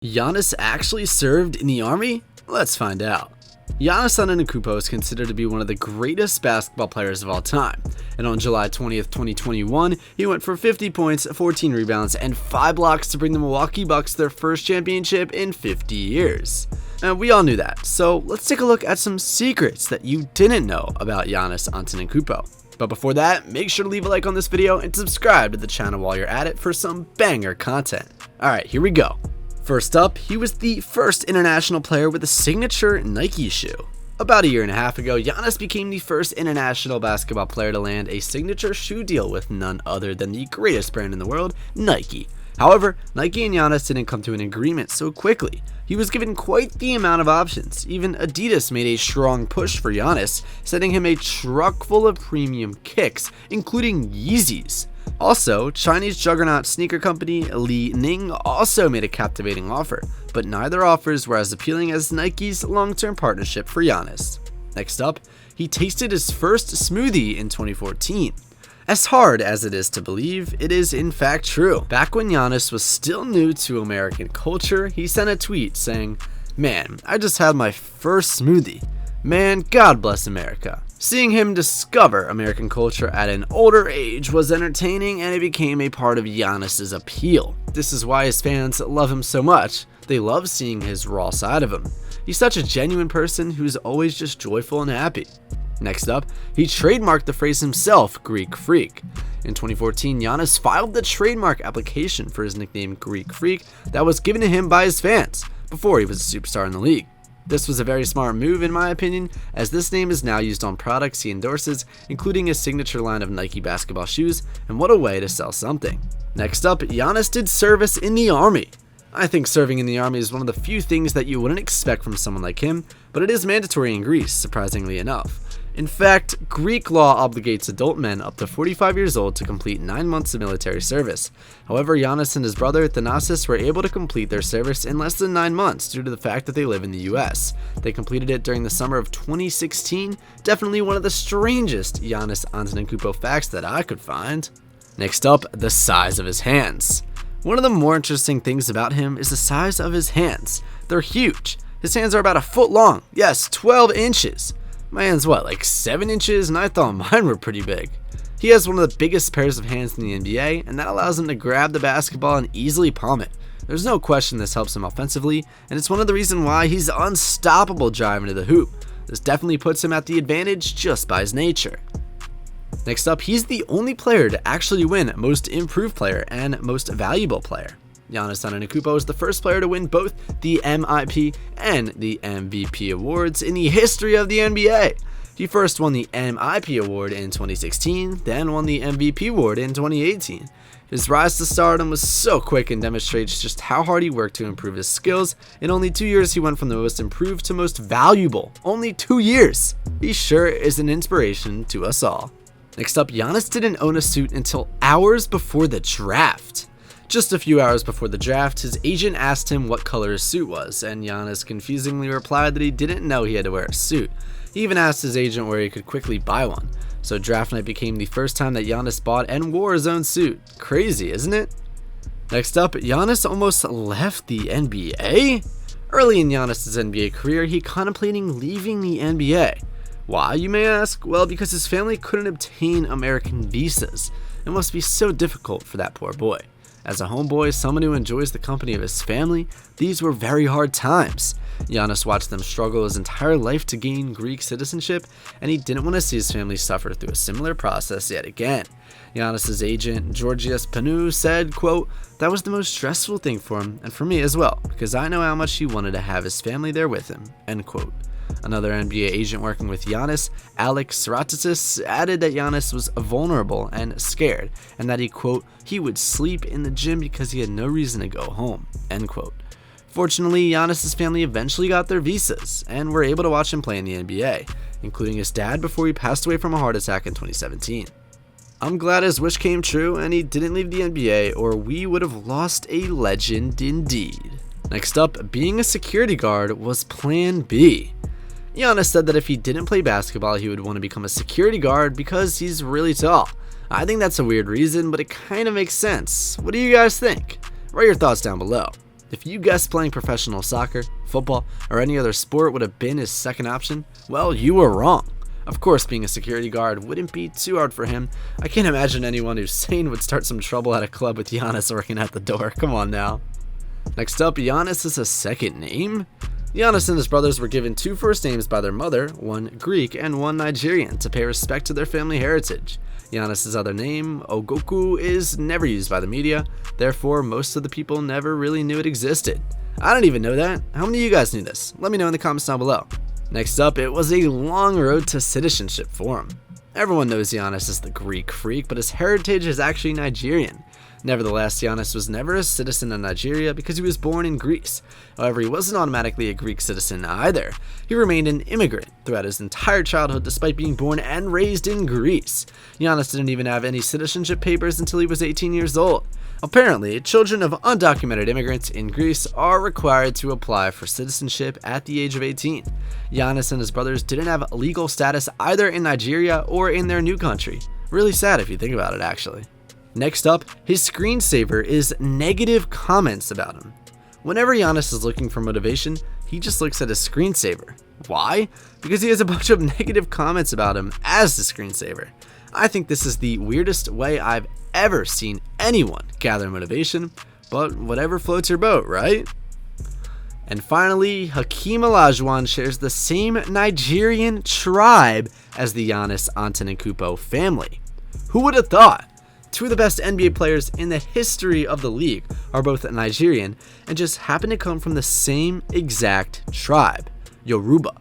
Giannis actually served in the army? Let's find out. Giannis Antetokounmpo is considered to be one of the greatest basketball players of all time, and on July 20th, 2021, he went for 50 points, 14 rebounds, and 5 blocks to bring the Milwaukee Bucks their first championship in 50 years. And we all knew that, so let's take a look at some secrets that you didn't know about Giannis Antetokounmpo. But before that, make sure to leave a like on this video and subscribe to the channel while you're at it for some banger content. Alright, here we go. First up, he was the first international player with a signature Nike shoe. About a year and a half ago, Giannis became the first international basketball player to land a signature shoe deal with none other than the greatest brand in the world, Nike. However, Nike and Giannis didn't come to an agreement so quickly. He was given quite the amount of options. Even Adidas made a strong push for Giannis, sending him a truck full of premium kicks, including Yeezys. Also, Chinese juggernaut sneaker company Li Ning also made a captivating offer, but neither offers were as appealing as Nike's long-term partnership for Giannis. Next up, he tasted his first smoothie in 2014. As hard as it is to believe, it is in fact true. Back when Giannis was still new to American culture, he sent a tweet saying, "Man, I just had my first smoothie. Man, God bless America." Seeing him discover American culture at an older age was entertaining, and it became a part of Giannis's appeal. This is why his fans love him so much. They love seeing his raw side of him. He's such a genuine person who's always just joyful and happy. Next up, he trademarked the phrase himself, Greek Freak. In 2014, Giannis filed the trademark application for his nickname Greek Freak that was given to him by his fans before he was a superstar in the league. This was a very smart move in my opinion, as this name is now used on products he endorses, including his signature line of Nike basketball shoes, and what a way to sell something. Next up, Giannis did service in the army. I think serving in the army is one of the few things that you wouldn't expect from someone like him, but it is mandatory in Greece, surprisingly enough. In fact, Greek law obligates adult men up to 45 years old to complete 9 months of military service. However, Giannis and his brother Thanasis were able to complete their service in less than 9 months due to the fact that they live in the US. They completed it during the summer of 2016, definitely one of the strangest Giannis Antetokounmpo facts that I could find. Next up, the size of his hands. One of the more interesting things about him is the size of his hands. They're huge. His hands are about a foot long, yes, 12 inches. My hand's what, like 7 inches, and I thought mine were pretty big. He has one of the biggest pairs of hands in the NBA, and that allows him to grab the basketball and easily palm it. There's no question this helps him offensively, and it's one of the reasons why he's unstoppable driving to the hoop. This definitely puts him at the advantage just by his nature. Next up, he's the only player to actually win Most Improved Player and Most Valuable Player. Giannis Antetokounmpo is the first player to win both the MIP and the MVP awards in the history of the NBA. He first won the MIP award in 2016, then won the MVP award in 2018. His rise to stardom was so quick and demonstrates just how hard he worked to improve his skills. In only 2 years, he went from the most improved to most valuable. Only 2 years! He sure is an inspiration to us all. Next up, Giannis didn't own a suit until hours before the draft. Just a few hours before the draft, his agent asked him what color his suit was, and Giannis confusingly replied that he didn't know he had to wear a suit. He even asked his agent where he could quickly buy one. So draft night became the first time that Giannis bought and wore his own suit. Crazy, isn't it? Next up, Giannis almost left the NBA? Early in Giannis' NBA career, he contemplating leaving the NBA. Why, you may ask? Well, because his family couldn't obtain American visas. It must be so difficult for that poor boy. As a homeboy, someone who enjoys the company of his family, these were very hard times. Giannis watched them struggle his entire life to gain Greek citizenship, and he didn't want to see his family suffer through a similar process yet again. Giannis' agent, Georgios Panou, said, quote, "That was the most stressful thing for him, and for me as well, because I know how much he wanted to have his family there with him," end quote. Another NBA agent working with Giannis, Alex Siratis, added that Giannis was vulnerable and scared, and that he, quote, "he would sleep in the gym because he had no reason to go home," end quote. Fortunately, Giannis' family eventually got their visas, and were able to watch him play in the NBA, including his dad before he passed away from a heart attack in 2017. I'm glad his wish came true and he didn't leave the NBA, or we would have lost a legend indeed. Next up, being a security guard was Plan B. Giannis said that if he didn't play basketball, he would want to become a security guard because he's really tall. I think that's a weird reason, but it kind of makes sense. What do you guys think? Write your thoughts down below. If you guessed playing professional soccer, football, or any other sport would have been his second option, well, you were wrong. Of course, being a security guard wouldn't be too hard for him. I can't imagine anyone who's sane would start some trouble at a club with Giannis working at the door. Come on now. Next up, Giannis is a second name? Giannis and his brothers were given 2 first names by their mother, one Greek and one Nigerian, to pay respect to their family heritage. Giannis' other name, Ogoku, is never used by the media, therefore most of the people never really knew it existed. I didn't even know that. How many of you guys knew this? Let me know in the comments down below. Next up, it was a long road to citizenship for him. Everyone knows Giannis is the Greek freak, but his heritage is actually Nigerian. Nevertheless, Giannis was never a citizen of Nigeria because he was born in Greece. However, he wasn't automatically a Greek citizen either. He remained an immigrant throughout his entire childhood despite being born and raised in Greece. Giannis didn't even have any citizenship papers until he was 18 years old. Apparently, children of undocumented immigrants in Greece are required to apply for citizenship at the age of 18. Giannis and his brothers didn't have legal status either in Nigeria or in their new country. Really sad if you think about it, actually. Next up, his screensaver is negative comments about him. Whenever Giannis is looking for motivation, he just looks at his screensaver. Why? Because he has a bunch of negative comments about him as the screensaver. I think this is the weirdest way I've ever seen anyone gather motivation, but whatever floats your boat, right? And finally, Hakeem Olajuwon shares the same Nigerian tribe as the Giannis Antetokounmpo family. Who would have thought? 2 of the best NBA players in the history of the league are both Nigerian and just happen to come from the same exact tribe, Yoruba.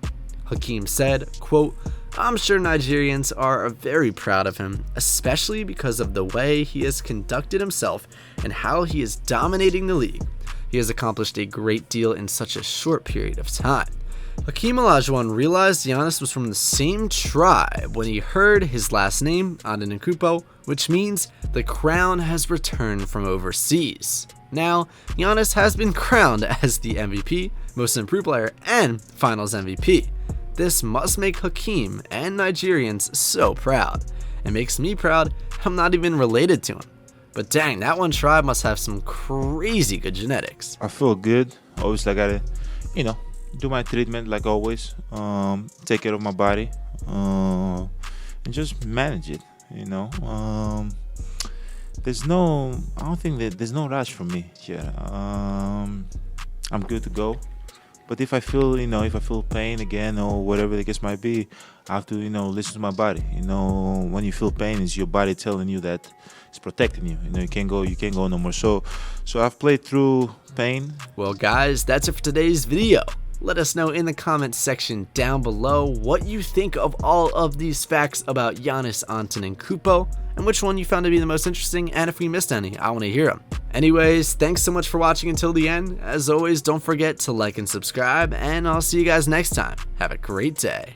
Hakeem said, quote, "I'm sure Nigerians are very proud of him, especially because of the way he has conducted himself and how he is dominating the league. He has accomplished a great deal in such a short period of time." Hakeem Olajuwon realized Giannis was from the same tribe when he heard his last name, Antetokounmpo, which means the crown has returned from overseas. Now, Giannis has been crowned as the MVP, Most Improved Player, and Finals MVP. This must make Hakeem and Nigerians so proud. It makes me proud I'm not even related to him. But dang, that one tribe must have some crazy good genetics. I feel good. Obviously, I gotta, do my treatment like always. Take care of my body, and just manage it. I don't think that there's no rush for me here. I'm good to go. But if I feel, if I feel pain again or whatever the case might be, I have to, listen to my body. When you feel pain, it's your body telling you that it's protecting you. You can't go no more. So I've played through pain. Well, guys, that's it for today's video. Let us know in the comments section down below what you think of all of these facts about Giannis Antetokounmpo and which one you found to be the most interesting, and if we missed any, I want to hear them. Anyways, thanks so much for watching until the end. As always, don't forget to like and subscribe, and I'll see you guys next time. Have a great day.